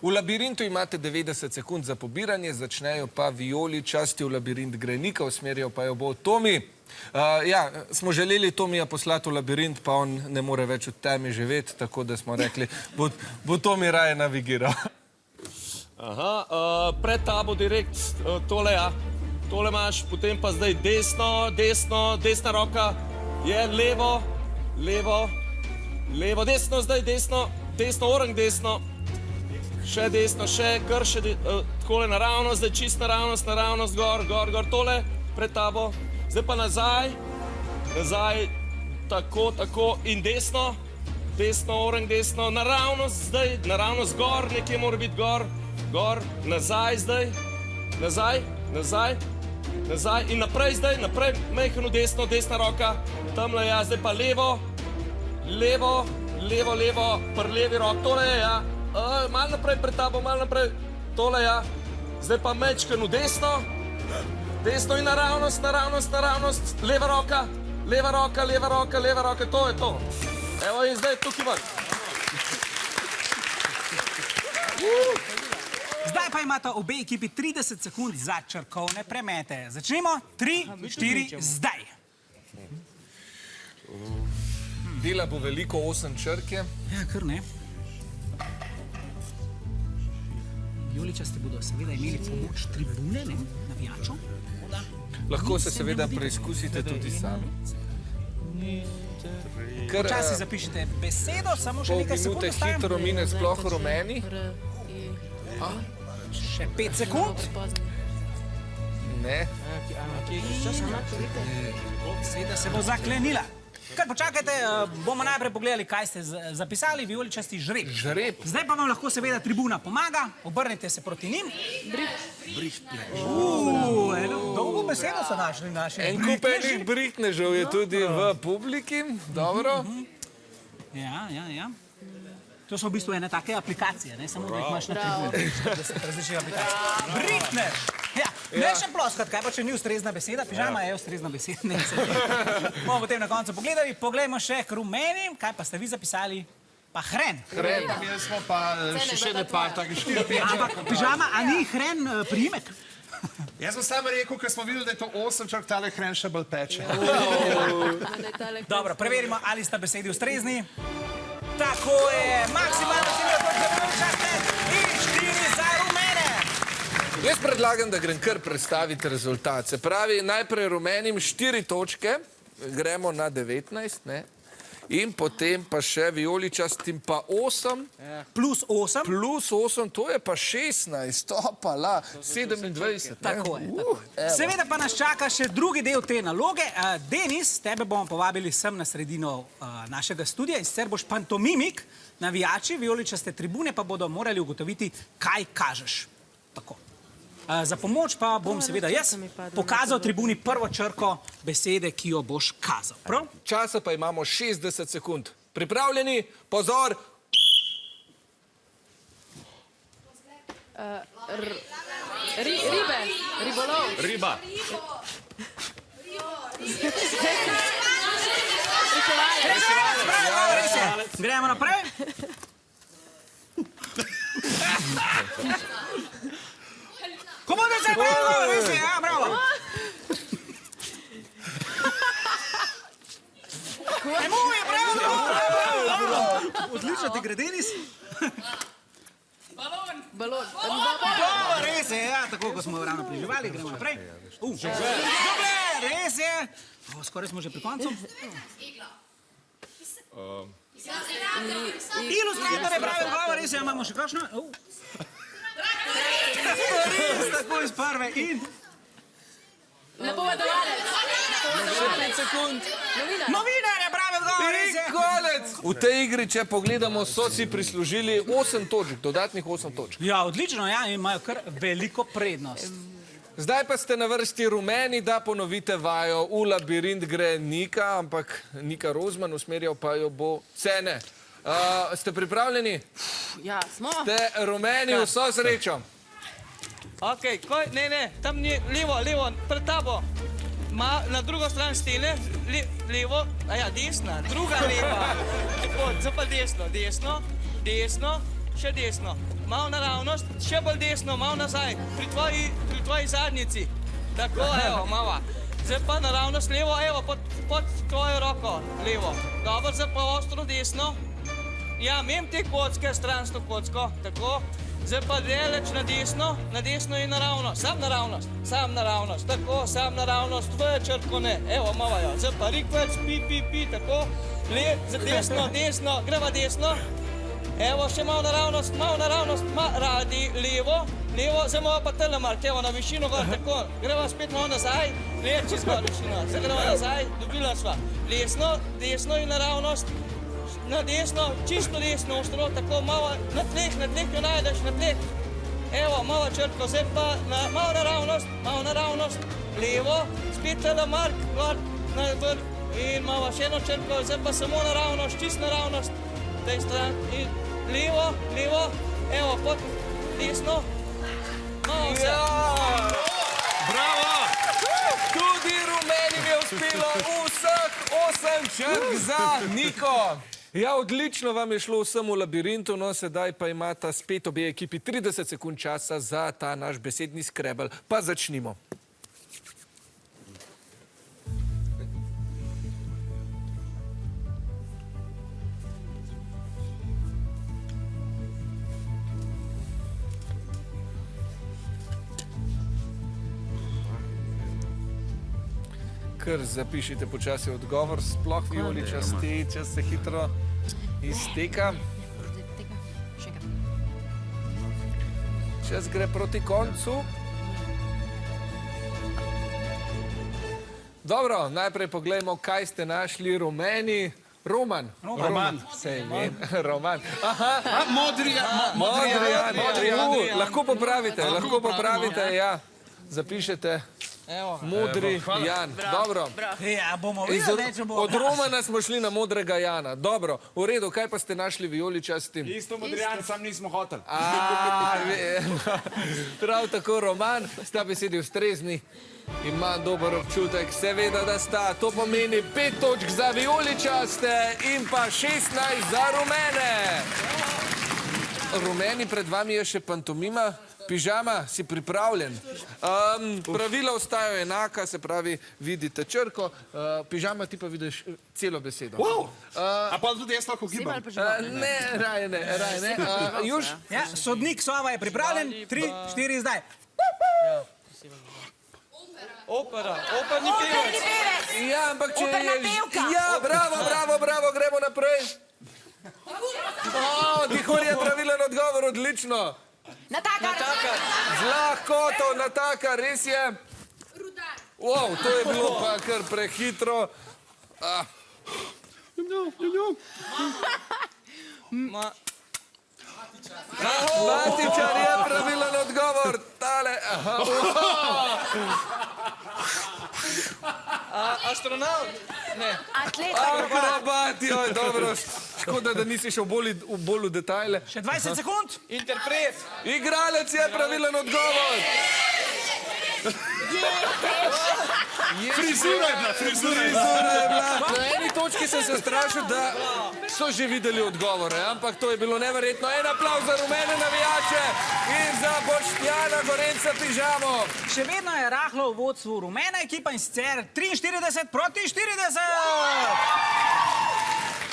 V labirintu imate 90 sekund za pobiranje, začnejo pa vijoličasti, v labirint gre Nika, usmerjal pa jo bo Tomi. Smo želeli Tomija poslati v labirint, pa on ne more več v temi živeti, tako da smo rekli, bo Tomi raje navigiral. Aha, pred tabo direkt tole, ja. Tole imaš, potem pa zdaj desna roka je levo, desno zdaj, desno, orang desno. Še desno, kar še takole naravnost, zdaj čist naravnost, gor, tole, pred tabo. Zdaj pa nazaj, tako in desno, orang desno, naravnost zdaj, naravnost gor, nekje mora biti gor, nazaj zdaj, nazaj in naprej zdaj, mejhno desno, desna roka, tamle ja, zdaj pa levo, pri levi rok, tole je ja, malo naprej pred tabo, malo naprej, tole ja, zdaj pa mečkano desno in naravnost, leva roka, to je to. Evo in zdaj tukaj ven. Zdaj pa imata obe ekipi 30 sekund za črkovne premete. Začnimo, 3, 4, zdaj. Dela bo veliko 8 črke. Ja, kar ne. Vijoličasti bodo seveda imeli pomoč tribune, navijačov. Lahko se seveda preizkusite tudi sami. Včasih zapišite besedo, samo še nekaj sekund ostavim. Pol minute hitro mine, sploh rumeni. Še 5 sekund. Ne. Seveda se bo zaklenila. Kar počakajte, bomo najprej pogledali, kaj ste zapisali, vijoličasti žreb. Žreb. Zdaj pa vam lahko seveda tribuna pomaga, obrnite se proti njim. Dolgo besedo so našli naši. En kup enih brihtnežev je tudi v publiki. Dobro. Ja. To so v bistvu ene take aplikacije, ne samo, da jih imaš na tribuni. Da se različnih aplikacij. Brihtnež! Ne še ploskat, kaj pa če ni ustrezna beseda, pižama je ustrezna beseda. Bomo potem na koncu pogledali, poglejmo še k rumenim, kaj pa ste vi zapisali? Pa hren. Mi smo pa še ne par takih 4-5. Ampak pižama, a ni hren priimek? Jaz sem samo rekel, ker smo videli, da je to 8 črk, tale hren še bolj peče. Dobro, preverimo, ali sta besedi ustrezni. Tako je, maksimalno število točk za vijoličaste in 4 za rumene. Jaz predlagam, da grem kar predstaviti rezultat. Se pravi, najprej rumenim 4 točke, gremo na 19, ne? In potem pa še vijoličastim pa 8. Plus 8. Plus 8, to je pa 16, to pa la, 27. Tako je. Seveda pa nas čaka še drugi del te naloge. Denis, tebe bomo povabili sem na sredino našega studija in sicer boš pantomimik, navijači, vijoličaste tribune pa bodo morali ugotoviti, kaj kažeš. Tako. Za pomoč pa bom seveda jaz pokazal tribuni prvo črko besede, ki jo boš kazal. Prav? Časa pa imamo 60 sekund. Pripravljeni? Pozor! Ribe, ribolov. Riba. Gremo naprej. Komodo se bravo, res je, ja, bravo. Emuj, bravo. Odlično ti gre, Denis. Balon. Res je, ja, tako kot smo ravno preživali, gremo naprej. Žogler, res je. Skoraj smo že pri koncu. Ilustrator je pravi odgovor, res je, imamo še kakšno? Res, tako iz prve in... Napovedovalec. Še 5 sekund. Novinar je pravi odgovor, res je. Konec! V tej igri, če pogledamo, so si prislužili 8 točk, dodatnih 8 točk. Ja, odlično, ja, imajo kar veliko prednost. Zdaj pa ste na vrsti rumeni, da ponovite vajo. V labirint gre Nika, ampak Nika Rozman, usmerjal pa jo bo Cene. Ste pripravljeni? Ja, smo. Ste rumeni, vso srečo. Ok, ne, tam ni levo, pred tabo. Na drugo stran stene, levo, desna, druga leva. Tako, zdaj pa desno, še desno. malo naravnost, še bolj desno, malo nazaj, pri tvoji zadnjici. Tako, evo, malo. Zdaj pa naravnost levo, evo, pod tvojo roko, levo. Dobro, zdaj pa ostro desno. Ja, mem te kocke, stransko kocko, tako. Zdaj pa deleč na desno in naravnost. Sam naravnost, tako, sam naravnost, v črko ne. Evo, malo jo. Zdaj pa rikvec, pi, tako. Desno, greva desno. Evo, še malo naravnost, radi, levo, zdaj malo pa telemark, evo, na višino gor, tako. Greva spet malo nazaj, čez gor višino. Zdaj greva nazaj, dobila sva. Desno in naravnost. Na desno, čisto desno, ostro, tako malo na tleh jo najdeš, na tleh. Evo, malo črko, zdaj pa malo naravnost, levo, spet telemark, gor, na vrh in malo še eno črko, zdaj pa samo naravnost, čisto naravnost, tej stran in levo, evo, pod desno, malo vse. Bravo! Tudi rumenim je uspelo vseh 8 črk za Niko. Ja, odlično vam je šlo vsem v labirintu, no sedaj pa imata spet obe ekipi 30 sekund časa za ta naš besedni skrebel. Pa začnimo. Kar zapišite počasi odgovor, sploh vijoličasti, čas se hitro izteka. Čas gre proti koncu. Dobro, najprej poglejmo, kaj ste našli rumeni. Roman. Sej vem, Roman. Aha, Modrijan. Lahko popravite, ja. Zapišete. Modri Jan. Dobro. Ja, bomo videli, če bo. Od Romana smo šli na modrega Jana. Dobro, v redu, kaj pa ste našli vijoličasti? Isto Modrijan, sam nismo hoteli. Prav tako Roman, sta besedi ustrezni. Imam dober občutek, seveda, da sta. To pomeni 5 točk za vijoličaste in pa 16 za rumene. Rumeni, pred vami je še pantomima. Pižama, si pripravljen? Pravila ostajajo enaka, se pravi, vidite črko. Pižama, ti pa vidiš celo besedo. A pa tudi jaz lahko gibam? Ne, raje ne. Juž? Ja, sodnik Sova je pripravljen, 3, 4, zdaj. Opera ni pevec. Ja, ampak če je... Ja, bravo, gremo naprej. Tihor je pravilen odgovor, odlično. Natakar. Z lahkoto, Natakar, res je. Rudar. Wow, to je bilo pa kar prehitro. Matičar je pravilen odgovor. Tale. Astronaut? Ne. Atlet. Akrobat, joj, dobro. Škoda, da nisi šel bolj v detajle. Še 20 sekund. Interpret? Igralec je pravilen odgovor. Frizura je bila. Na eni točki sem se strašil, da so že videli odgovore, ampak to je bilo neverjetno. En aplavz za rumene navijače in za Boštjana Gorenca Pižamo. Še vedno je rahlo v vodstvu rumena ekipa in sicer 43 proti 40.